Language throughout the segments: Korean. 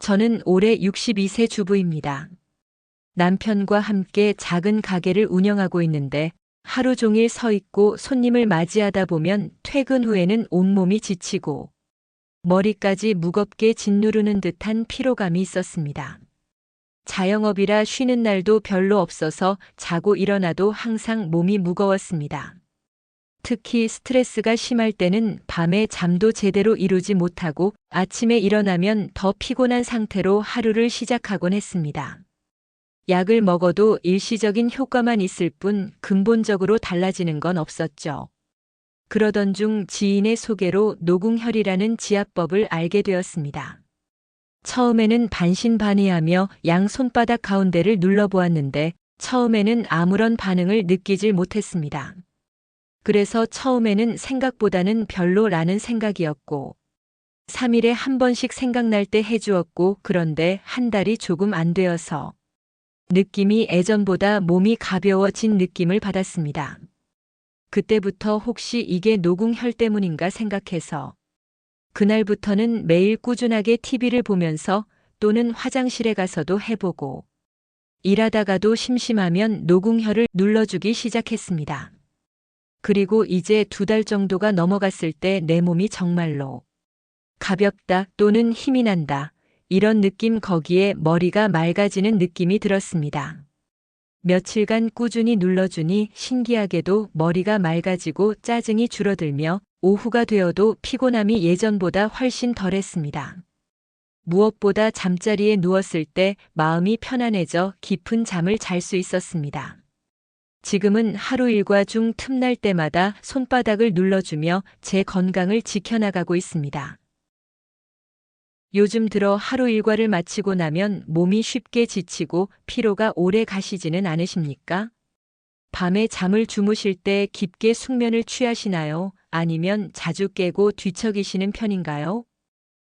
저는 올해 62세 주부입니다. 남편과 함께 작은 가게를 운영하고 있는데 하루 종일 서 있고 손님을 맞이하다 보면 퇴근 후에는 온몸이 지치고 머리까지 무겁게 짓누르는 듯한 피로감이 있었습니다. 자영업이라 쉬는 날도 별로 없어서 자고 일어나도 항상 몸이 무거웠습니다. 특히 스트레스가 심할 때는 밤에 잠도 제대로 이루지 못하고 아침에 일어나면 더 피곤한 상태로 하루를 시작하곤 했습니다. 약을 먹어도 일시적인 효과만 있을 뿐 근본적으로 달라지는 건 없었죠. 그러던 중 지인의 소개로 노궁혈이라는 지압법을 알게 되었습니다. 처음에는 반신반의하며 양 손바닥 가운데를 눌러보았는데 처음에는 아무런 반응을 느끼질 못했습니다. 그래서 처음에는 생각보다는 별로라는 생각이었고 3일에 한 번씩 생각날 때 해주었고 그런데 한 달이 조금 안 되어서 느낌이 예전보다 몸이 가벼워진 느낌을 받았습니다. 그때부터 혹시 이게 노궁혈 때문인가 생각해서 그날부터는 매일 꾸준하게 TV를 보면서 또는 화장실에 가서도 해보고 일하다가도 심심하면 노궁혈을 눌러주기 시작했습니다. 그리고 이제 2달 정도가 넘어갔을 때 내 몸이 정말로 가볍다 또는 힘이 난다. 이런 느낌 거기에 머리가 맑아지는 느낌이 들었습니다. 며칠간 꾸준히 눌러주니 신기하게도 머리가 맑아지고 짜증이 줄어들며 오후가 되어도 피곤함이 예전보다 훨씬 덜했습니다. 무엇보다 잠자리에 누웠을 때 마음이 편안해져 깊은 잠을 잘 수 있었습니다. 지금은 하루 일과 중 틈날 때마다 손바닥을 눌러주며 제 건강을 지켜나가고 있습니다. 요즘 들어 하루 일과를 마치고 나면 몸이 쉽게 지치고 피로가 오래 가시지는 않으십니까? 밤에 잠을 주무실 때 깊게 숙면을 취하시나요? 아니면 자주 깨고 뒤척이시는 편인가요?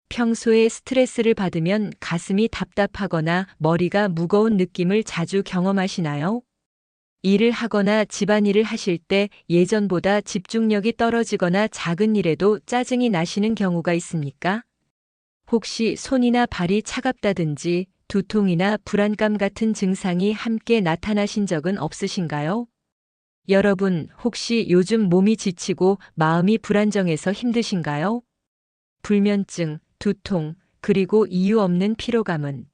평소에 스트레스를 받으면 가슴이 답답하거나 머리가 무거운 느낌을 자주 경험하시나요? 일을 하거나 집안일을 하실 때 예전보다 집중력이 떨어지거나 작은 일에도 짜증이 나시는 경우가 있습니까? 혹시 손이나 발이 차갑다든지 두통이나 불안감 같은 증상이 함께 나타나신 적은 없으신가요? 여러분, 혹시 요즘 몸이 지치고 마음이 불안정해서 힘드신가요? 불면증, 두통, 그리고 이유 없는 피로감은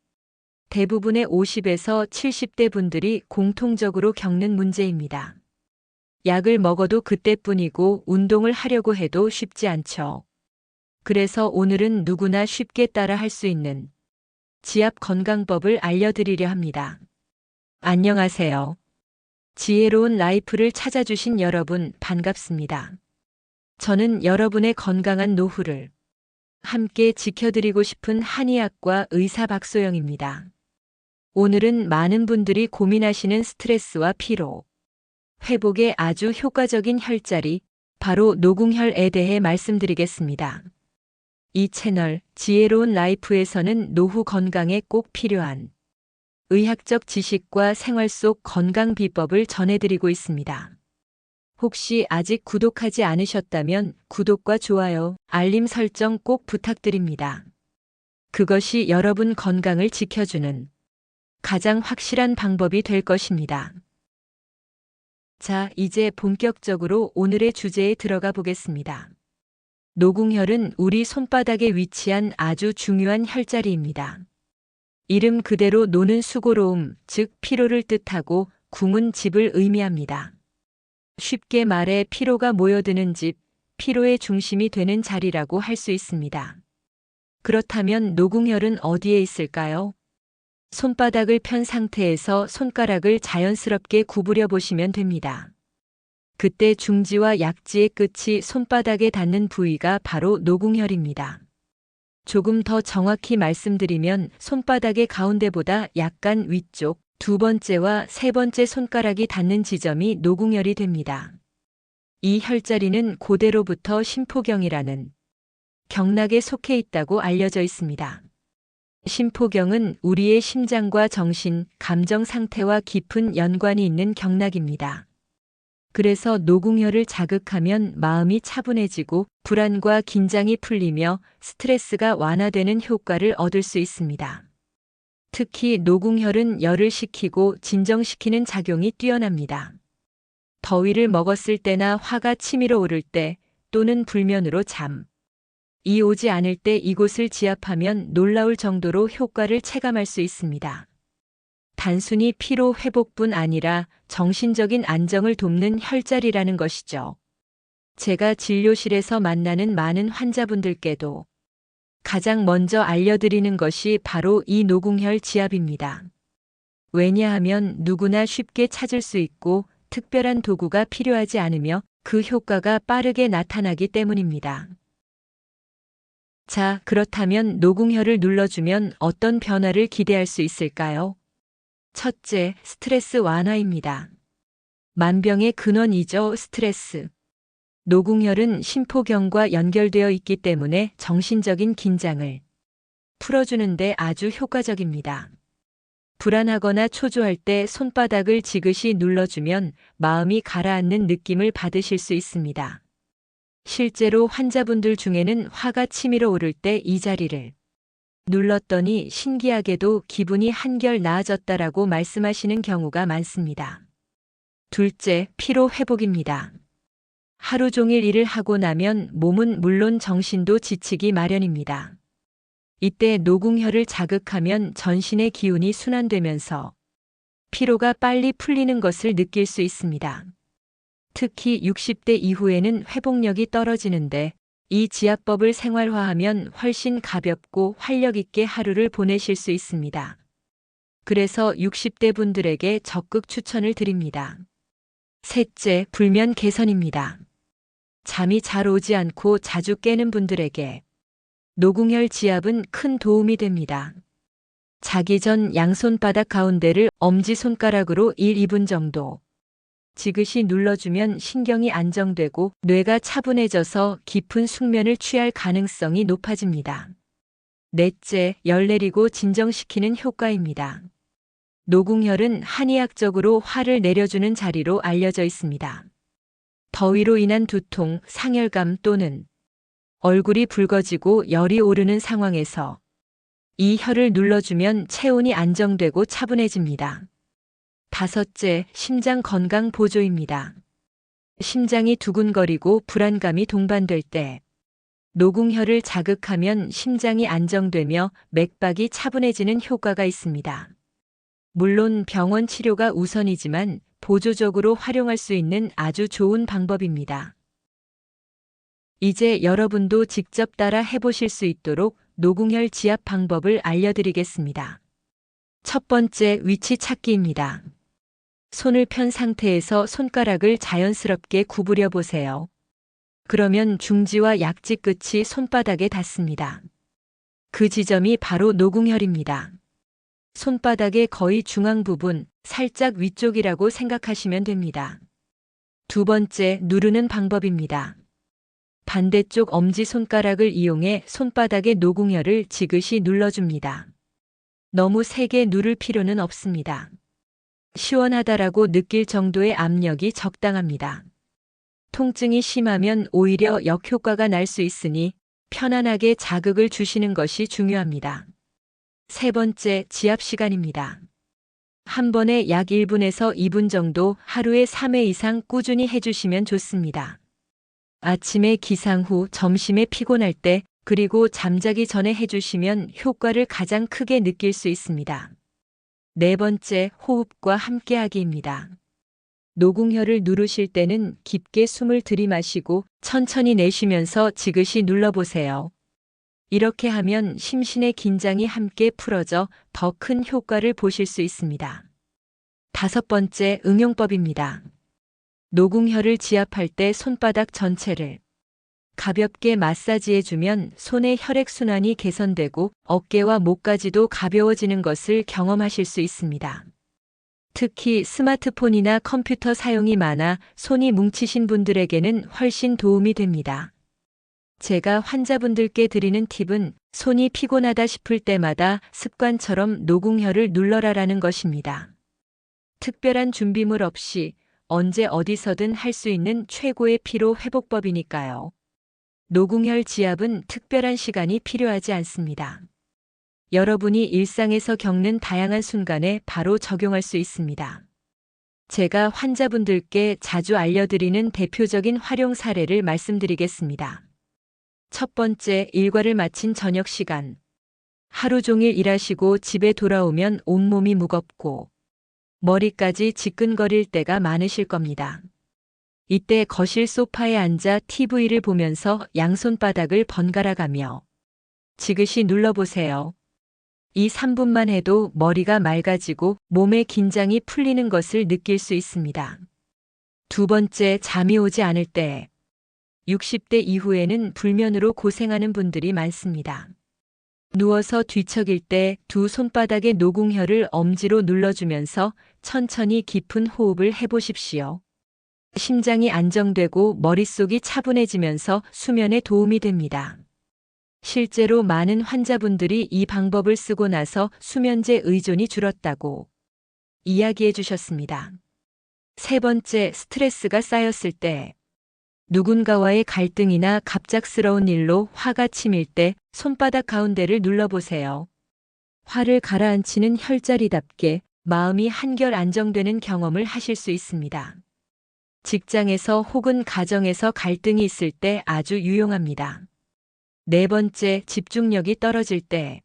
대부분의 50에서 70대 분들이 공통적으로 겪는 문제입니다. 약을 먹어도 그때뿐이고 운동을 하려고 해도 쉽지 않죠. 그래서 오늘은 누구나 쉽게 따라 할 수 있는 지압 건강법을 알려드리려 합니다. 안녕하세요. 지혜로운 라이프를 찾아주신 여러분 반갑습니다. 저는 여러분의 건강한 노후를 함께 지켜드리고 싶은 한의학과 의사 박소영입니다. 오늘은 많은 분들이 고민하시는 스트레스와 피로, 회복에 아주 효과적인 혈자리, 바로 노궁혈에 대해 말씀드리겠습니다. 이 채널 지혜로운 라이프에서는 노후 건강에 꼭 필요한 의학적 지식과 생활 속 건강 비법을 전해드리고 있습니다. 혹시 아직 구독하지 않으셨다면 구독과 좋아요, 알림 설정 꼭 부탁드립니다. 그것이 여러분 건강을 지켜주는 가장 확실한 방법이 될 것입니다. 자, 이제 본격적으로 오늘의 주제에 들어가 보겠습니다. 노궁혈은 우리 손바닥에 위치한 아주 중요한 혈자리입니다. 이름 그대로 노는 수고로움, 즉 피로를 뜻하고 궁은 집을 의미합니다. 쉽게 말해 피로가 모여드는 집, 피로의 중심이 되는 자리라고 할 수 있습니다. 그렇다면 노궁혈은 어디에 있을까요? 손바닥을 편 상태에서 손가락을 자연스럽게 구부려 보시면 됩니다. 그때 중지와 약지의 끝이 손바닥에 닿는 부위가 바로 노궁혈입니다. 조금 더 정확히 말씀드리면 손바닥의 가운데보다 약간 위쪽, 2번째와 3번째 손가락이 닿는 지점이 노궁혈이 됩니다. 이 혈자리는 고대로부터 심포경이라는 경락에 속해 있다고 알려져 있습니다. 심포경은 우리의 심장과 정신, 감정 상태와 깊은 연관이 있는 경락입니다. 그래서 노궁혈을 자극하면 마음이 차분해지고 불안과 긴장이 풀리며 스트레스가 완화되는 효과를 얻을 수 있습니다. 특히 노궁혈은 열을 식히고 진정시키는 작용이 뛰어납니다. 더위를 먹었을 때나 화가 치밀어 오를 때 또는 불면으로 잠이 오지 않을 때 이곳을 지압하면 놀라울 정도로 효과를 체감할 수 있습니다. 단순히 피로 회복뿐 아니라 정신적인 안정을 돕는 혈자리라는 것이죠. 제가 진료실에서 만나는 많은 환자분들께도 가장 먼저 알려드리는 것이 바로 이 노궁혈 지압입니다. 왜냐하면 누구나 쉽게 찾을 수 있고 특별한 도구가 필요하지 않으며 그 효과가 빠르게 나타나기 때문입니다. 자, 그렇다면 노궁혈을 눌러주면 어떤 변화를 기대할 수 있을까요? 첫째, 스트레스 완화입니다. 만병의 근원이죠, 스트레스. 노궁혈은 심포경과 연결되어 있기 때문에 정신적인 긴장을 풀어주는데 아주 효과적입니다. 불안하거나 초조할 때 손바닥을 지그시 눌러주면 마음이 가라앉는 느낌을 받으실 수 있습니다. 실제로 환자분들 중에는 화가 치밀어 오를 때 이 자리를 눌렀더니 신기하게도 기분이 한결 나아졌다라고 말씀하시는 경우가 많습니다. 둘째, 피로 회복입니다. 하루 종일 일을 하고 나면 몸은 물론 정신도 지치기 마련입니다. 이때 노궁혈을 자극하면 전신의 기운이 순환되면서 피로가 빨리 풀리는 것을 느낄 수 있습니다. 특히 60대 이후에는 회복력이 떨어지는데 이 지압법을 생활화하면 훨씬 가볍고 활력 있게 하루를 보내실 수 있습니다. 그래서 60대 분들에게 적극 추천을 드립니다. 셋째, 불면 개선입니다. 잠이 잘 오지 않고 자주 깨는 분들에게 노궁혈 지압은 큰 도움이 됩니다. 자기 전 양손바닥 가운데를 엄지손가락으로 1, 2분 정도 지그시 눌러주면 신경이 안정되고 뇌가 차분해져서 깊은 숙면을 취할 가능성이 높아집니다. 넷째, 열 내리고 진정시키는 효과입니다. 노궁혈은 한의학적으로 화를 내려주는 자리로 알려져 있습니다. 더위로 인한 두통, 상열감 또는 얼굴이 붉어지고 열이 오르는 상황에서 이 혈을 눌러주면 체온이 안정되고 차분해집니다. 다섯째, 심장 건강 보조입니다. 심장이 두근거리고 불안감이 동반될 때 노궁혈을 자극하면 심장이 안정되며 맥박이 차분해지는 효과가 있습니다. 물론 병원 치료가 우선이지만 보조적으로 활용할 수 있는 아주 좋은 방법입니다. 이제 여러분도 직접 따라 해보실 수 있도록 노궁혈 지압 방법을 알려드리겠습니다. 첫 번째, 위치 찾기입니다. 손을 편 상태에서 손가락을 자연스럽게 구부려 보세요. 그러면 중지와 약지 끝이 손바닥에 닿습니다. 그 지점이 바로 노궁혈입니다. 손바닥의 거의 중앙 부분, 살짝 위쪽이라고 생각하시면 됩니다. 두 번째, 누르는 방법입니다. 반대쪽 엄지손가락을 이용해 손바닥의 노궁혈을 지그시 눌러줍니다. 너무 세게 누를 필요는 없습니다. 시원하다라고 느낄 정도의 압력이 적당합니다. 통증이 심하면 오히려 역효과가 날 수 있으니 편안하게 자극을 주시는 것이 중요합니다. 세 번째, 지압 시간입니다. 한 번에 약 1분에서 2분 정도 하루에 3회 이상 꾸준히 해주시면 좋습니다. 아침에 기상 후, 점심에 피곤할 때, 그리고 잠자기 전에 해주시면 효과를 가장 크게 느낄 수 있습니다. 네 번째, 호흡과 함께하기입니다. 노궁혈을 누르실 때는 깊게 숨을 들이마시고 천천히 내쉬면서 지그시 눌러보세요. 이렇게 하면 심신의 긴장이 함께 풀어져 더 큰 효과를 보실 수 있습니다. 다섯 번째, 응용법입니다. 노궁혈을 지압할 때 손바닥 전체를 가볍게 마사지해주면 손의 혈액순환이 개선되고 어깨와 목까지도 가벼워지는 것을 경험하실 수 있습니다. 특히 스마트폰이나 컴퓨터 사용이 많아 손이 뭉치신 분들에게는 훨씬 도움이 됩니다. 제가 환자분들께 드리는 팁은 손이 피곤하다 싶을 때마다 습관처럼 노궁혈을 눌러라라는 것입니다. 특별한 준비물 없이 언제 어디서든 할 수 있는 최고의 피로 회복법이니까요. 노궁혈 지압은 특별한 시간이 필요하지 않습니다. 여러분이 일상에서 겪는 다양한 순간에 바로 적용할 수 있습니다. 제가 환자분들께 자주 알려드리는 대표적인 활용 사례를 말씀드리겠습니다. 첫 번째, 일과를 마친 저녁 시간. 하루 종일 일하시고 집에 돌아오면 온몸이 무겁고 머리까지 지끈거릴 때가 많으실 겁니다. 이때 거실 소파에 앉아 TV를 보면서 양손바닥을 번갈아 가며 지그시 눌러보세요. 이 3분만 해도 머리가 맑아지고 몸의 긴장이 풀리는 것을 느낄 수 있습니다. 두 번째, 잠이 오지 않을 때. 60대 이후에는 불면으로 고생하는 분들이 많습니다. 누워서 뒤척일 때 두 손바닥의 노궁혈을 엄지로 눌러주면서 천천히 깊은 호흡을 해보십시오. 심장이 안정되고 머릿속이 차분해지면서 수면에 도움이 됩니다. 실제로 많은 환자분들이 이 방법을 쓰고 나서 수면제 의존이 줄었다고 이야기해 주셨습니다. 세 번째, 스트레스가 쌓였을 때. 누군가와의 갈등이나 갑작스러운 일로 화가 치밀 때 손바닥 가운데를 눌러보세요. 화를 가라앉히는 혈자리답게 마음이 한결 안정되는 경험을 하실 수 있습니다. 직장에서 혹은 가정에서 갈등이 있을 때 아주 유용합니다. 네 번째, 집중력이 떨어질 때.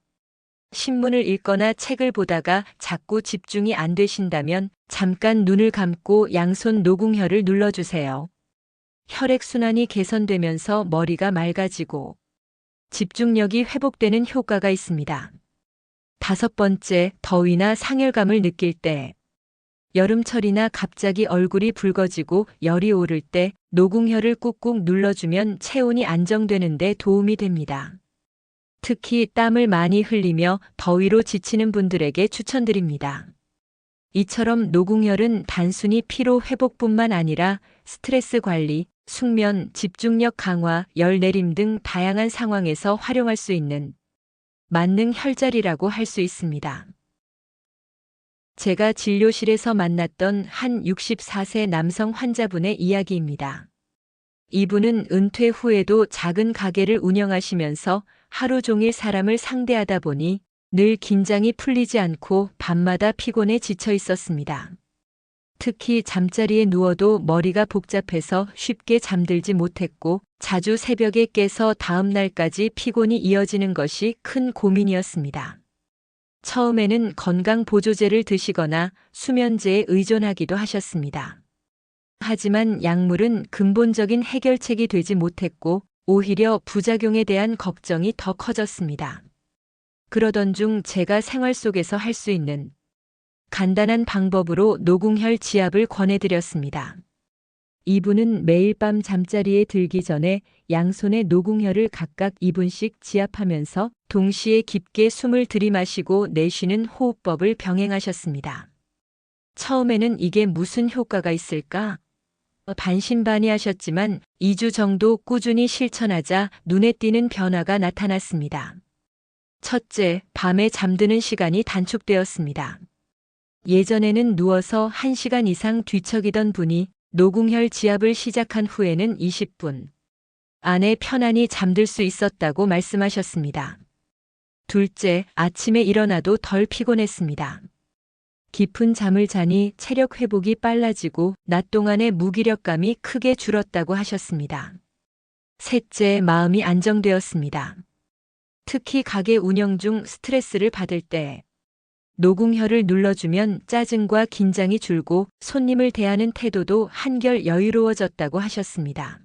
신문을 읽거나 책을 보다가 자꾸 집중이 안 되신다면 잠깐 눈을 감고 양손 노궁혈을 눌러주세요. 혈액순환이 개선되면서 머리가 맑아지고 집중력이 회복되는 효과가 있습니다. 다섯 번째, 더위나 상열감을 느낄 때. 여름철이나 갑자기 얼굴이 붉어지고 열이 오를 때 노궁혈을 꾹꾹 눌러주면 체온이 안정되는 데 도움이 됩니다. 특히 땀을 많이 흘리며 더위로 지치는 분들에게 추천드립니다. 이처럼 노궁혈은 단순히 피로 회복뿐만 아니라 스트레스 관리, 숙면, 집중력 강화, 열 내림 등 다양한 상황에서 활용할 수 있는 만능 혈자리라고 할 수 있습니다. 제가 진료실에서 만났던 한 64세 남성 환자분의 이야기입니다. 이분은 은퇴 후에도 작은 가게를 운영하시면서 하루 종일 사람을 상대하다 보니 늘 긴장이 풀리지 않고 밤마다 피곤에 지쳐 있었습니다. 특히 잠자리에 누워도 머리가 복잡해서 쉽게 잠들지 못했고 자주 새벽에 깨서 다음 날까지 피곤이 이어지는 것이 큰 고민이었습니다. 처음에는 건강보조제를 드시거나 수면제에 의존하기도 하셨습니다. 하지만 약물은 근본적인 해결책이 되지 못했고 오히려 부작용에 대한 걱정이 더 커졌습니다. 그러던 중 제가 생활 속에서 할 수 있는 간단한 방법으로 노궁혈 지압을 권해드렸습니다. 이분은 매일 밤 잠자리에 들기 전에 양손에 노궁혈을 각각 2분씩 지압하면서 동시에 깊게 숨을 들이마시고 내쉬는 호흡법을 병행하셨습니다. 처음에는 이게 무슨 효과가 있을까? 반신반의하셨지만 2주 정도 꾸준히 실천하자 눈에 띄는 변화가 나타났습니다. 첫째, 밤에 잠드는 시간이 단축되었습니다. 예전에는 누워서 1시간 이상 뒤척이던 분이 노궁혈 지압을 시작한 후에는 20분 안에 편안히 잠들 수 있었다고 말씀하셨습니다. 둘째, 아침에 일어나도 덜 피곤했습니다. 깊은 잠을 자니 체력 회복이 빨라지고 낮 동안의 무기력감이 크게 줄었다고 하셨습니다. 셋째, 마음이 안정되었습니다. 특히 가게 운영 중 스트레스를 받을 때 노궁혈을 눌러주면 짜증과 긴장이 줄고 손님을 대하는 태도도 한결 여유로워졌다고 하셨습니다.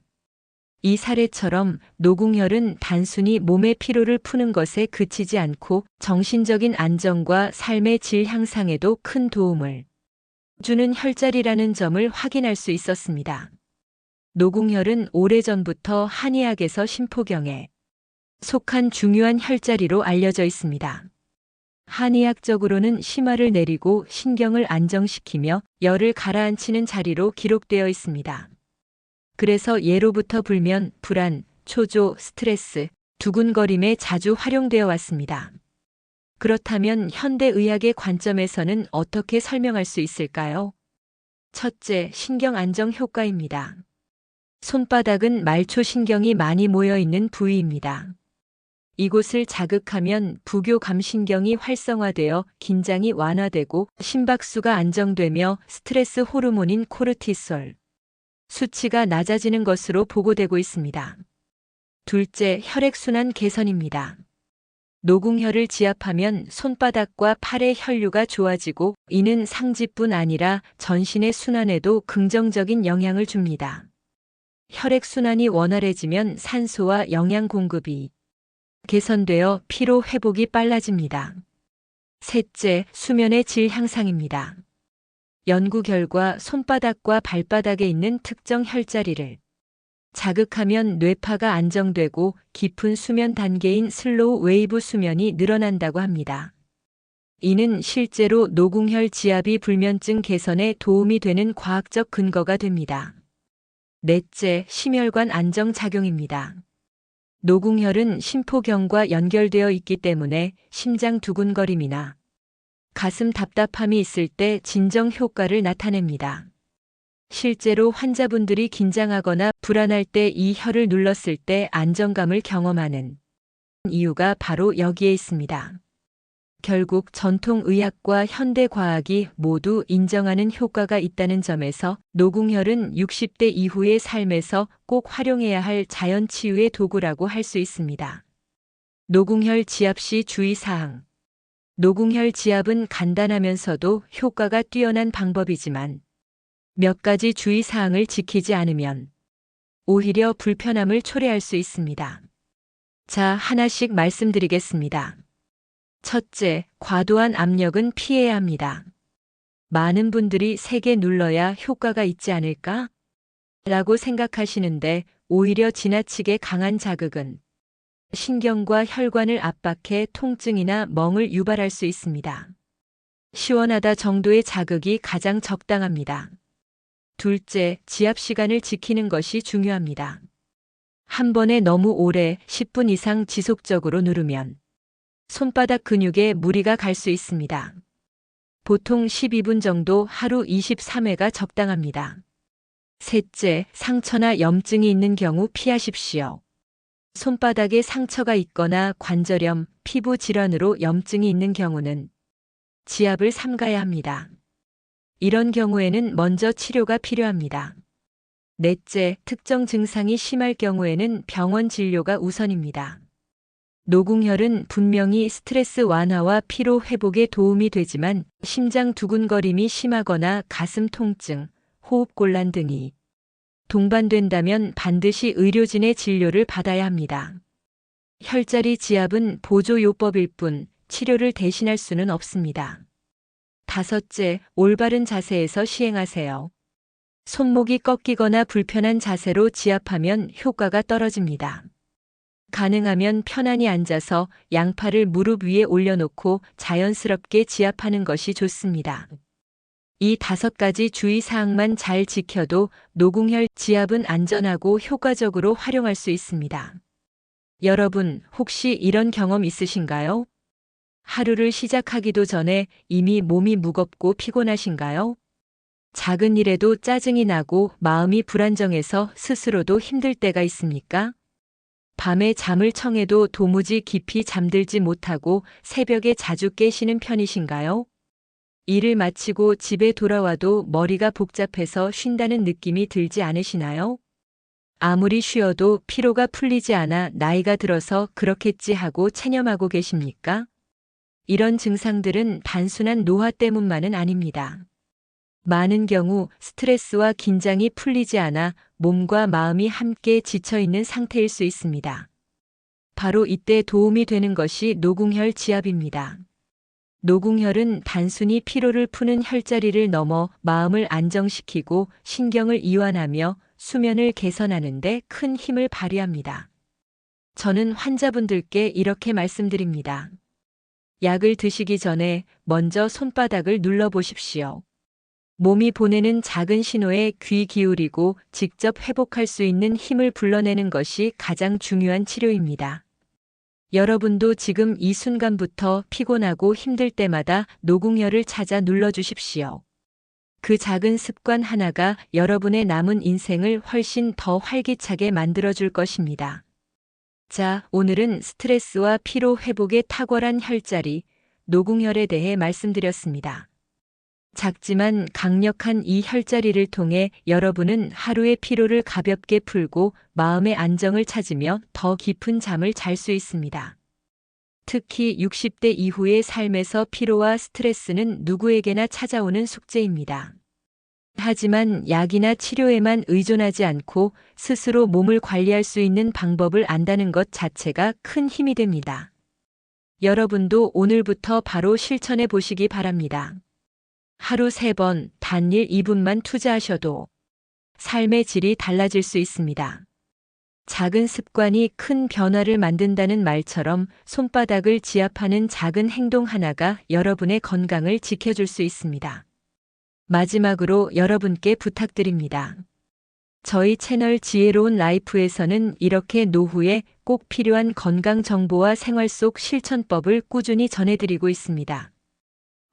이 사례처럼 노궁혈은 단순히 몸의 피로를 푸는 것에 그치지 않고 정신적인 안정과 삶의 질 향상에도 큰 도움을 주는 혈자리라는 점을 확인할 수 있었습니다. 노궁혈은 오래전부터 한의학에서 심포경에 속한 중요한 혈자리로 알려져 있습니다. 한의학적으로는 심화를 내리고 신경을 안정시키며 열을 가라앉히는 자리로 기록되어 있습니다. 그래서 예로부터 불면, 불안, 초조, 스트레스, 두근거림에 자주 활용되어 왔습니다. 그렇다면 현대의학의 관점에서는 어떻게 설명할 수 있을까요? 첫째, 신경 안정 효과입니다. 손바닥은 말초 신경이 많이 모여 있는 부위입니다. 이곳을 자극하면 부교감신경이 활성화되어 긴장이 완화되고 심박수가 안정되며 스트레스 호르몬인 코르티솔 수치가 낮아지는 것으로 보고되고 있습니다. 둘째, 혈액순환 개선입니다. 노궁혈을 지압하면 손바닥과 팔의 혈류가 좋아지고 이는 상지뿐 아니라 전신의 순환에도 긍정적인 영향을 줍니다. 혈액순환이 원활해지면 산소와 영양 공급이 개선되어 피로 회복이 빨라집니다. 셋째, 수면의 질 향상입니다. 연구 결과 손바닥과 발바닥에 있는 특정 혈자리를 자극하면 뇌파가 안정되고 깊은 수면 단계인 슬로우 웨이브 수면이 늘어난다고 합니다. 이는 실제로 노궁혈 지압이 불면증 개선에 도움이 되는 과학적 근거가 됩니다. 넷째, 심혈관 안정 작용입니다. 노궁혈은 심포경과 연결되어 있기 때문에 심장 두근거림이나 가슴 답답함이 있을 때 진정 효과를 나타냅니다. 실제로 환자분들이 긴장하거나 불안할 때 이 혈을 눌렀을 때 안정감을 경험하는 이유가 바로 여기에 있습니다. 결국 전통의학과 현대과학이 모두 인정하는 효과가 있다는 점에서 노궁혈은 60대 이후의 삶에서 꼭 활용해야 할 자연치유의 도구라고 할 수 있습니다. 노궁혈 지압 시 주의사항. 노궁혈 지압은 간단하면서도 효과가 뛰어난 방법이지만 몇 가지 주의사항을 지키지 않으면 오히려 불편함을 초래할 수 있습니다. 자, 하나씩 말씀드리겠습니다. 첫째, 과도한 압력은 피해야 합니다. 많은 분들이 세게 눌러야 효과가 있지 않을까? 라고 생각하시는데 오히려 지나치게 강한 자극은 신경과 혈관을 압박해 통증이나 멍을 유발할 수 있습니다. 시원하다 정도의 자극이 가장 적당합니다. 둘째, 지압 시간을 지키는 것이 중요합니다. 한 번에 너무 오래 10분 이상 지속적으로 누르면 손바닥 근육에 무리가 갈 수 있습니다. 보통 12분 정도 하루 23회가 적당합니다. 셋째, 상처나 염증이 있는 경우 피하십시오. 손바닥에 상처가 있거나 관절염, 피부 질환으로 염증이 있는 경우는 지압을 삼가야 합니다. 이런 경우에는 먼저 치료가 필요합니다. 넷째, 특정 증상이 심할 경우에는 병원 진료가 우선입니다. 노궁혈은 분명히 스트레스 완화와 피로 회복에 도움이 되지만 심장 두근거림이 심하거나 가슴 통증, 호흡곤란 등이 동반된다면 반드시 의료진의 진료를 받아야 합니다. 혈자리 지압은 보조요법일 뿐 치료를 대신할 수는 없습니다. 다섯째, 올바른 자세에서 시행하세요. 손목이 꺾이거나 불편한 자세로 지압하면 효과가 떨어집니다. 가능하면 편안히 앉아서 양팔을 무릎 위에 올려놓고 자연스럽게 지압하는 것이 좋습니다. 이 5가지 주의사항만 잘 지켜도 노궁혈 지압은 안전하고 효과적으로 활용할 수 있습니다. 여러분, 혹시 이런 경험 있으신가요? 하루를 시작하기도 전에 이미 몸이 무겁고 피곤하신가요? 작은 일에도 짜증이 나고 마음이 불안정해서 스스로도 힘들 때가 있습니까? 밤에 잠을 청해도 도무지 깊이 잠들지 못하고 새벽에 자주 깨시는 편이신가요? 일을 마치고 집에 돌아와도 머리가 복잡해서 쉰다는 느낌이 들지 않으시나요? 아무리 쉬어도 피로가 풀리지 않아 나이가 들어서 그렇겠지 하고 체념하고 계십니까? 이런 증상들은 단순한 노화 때문만은 아닙니다. 많은 경우 스트레스와 긴장이 풀리지 않아 몸과 마음이 함께 지쳐있는 상태일 수 있습니다. 바로 이때 도움이 되는 것이 노궁혈 지압입니다. 노궁혈은 단순히 피로를 푸는 혈자리를 넘어 마음을 안정시키고 신경을 이완하며 수면을 개선하는 데 큰 힘을 발휘합니다. 저는 환자분들께 이렇게 말씀드립니다. 약을 드시기 전에 먼저 손바닥을 눌러보십시오. 몸이 보내는 작은 신호에 귀 기울이고 직접 회복할 수 있는 힘을 불러내는 것이 가장 중요한 치료입니다. 여러분도 지금 이 순간부터 피곤하고 힘들 때마다 노궁혈을 찾아 눌러주십시오. 그 작은 습관 하나가 여러분의 남은 인생을 훨씬 더 활기차게 만들어줄 것입니다. 자, 오늘은 스트레스와 피로 회복에 탁월한 혈자리, 노궁혈에 대해 말씀드렸습니다. 작지만 강력한 이 혈자리를 통해 여러분은 하루의 피로를 가볍게 풀고 마음의 안정을 찾으며 더 깊은 잠을 잘 수 있습니다. 특히 60대 이후의 삶에서 피로와 스트레스는 누구에게나 찾아오는 숙제입니다. 하지만 약이나 치료에만 의존하지 않고 스스로 몸을 관리할 수 있는 방법을 안다는 것 자체가 큰 힘이 됩니다. 여러분도 오늘부터 바로 실천해 보시기 바랍니다. 하루 3번, 단일 2분만 투자하셔도 삶의 질이 달라질 수 있습니다. 작은 습관이 큰 변화를 만든다는 말처럼 손바닥을 지압하는 작은 행동 하나가 여러분의 건강을 지켜줄 수 있습니다. 마지막으로 여러분께 부탁드립니다. 저희 채널 지혜로운 라이프에서는 이렇게 노후에 꼭 필요한 건강 정보와 생활 속 실천법을 꾸준히 전해드리고 있습니다.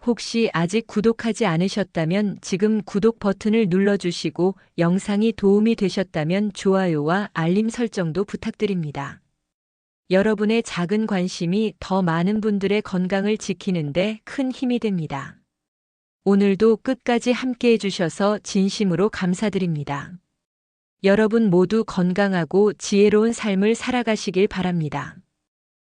혹시 아직 구독하지 않으셨다면 지금 구독 버튼을 눌러주시고 영상이 도움이 되셨다면 좋아요와 알림 설정도 부탁드립니다. 여러분의 작은 관심이 더 많은 분들의 건강을 지키는데 큰 힘이 됩니다. 오늘도 끝까지 함께 해주셔서 진심으로 감사드립니다. 여러분 모두 건강하고 지혜로운 삶을 살아가시길 바랍니다.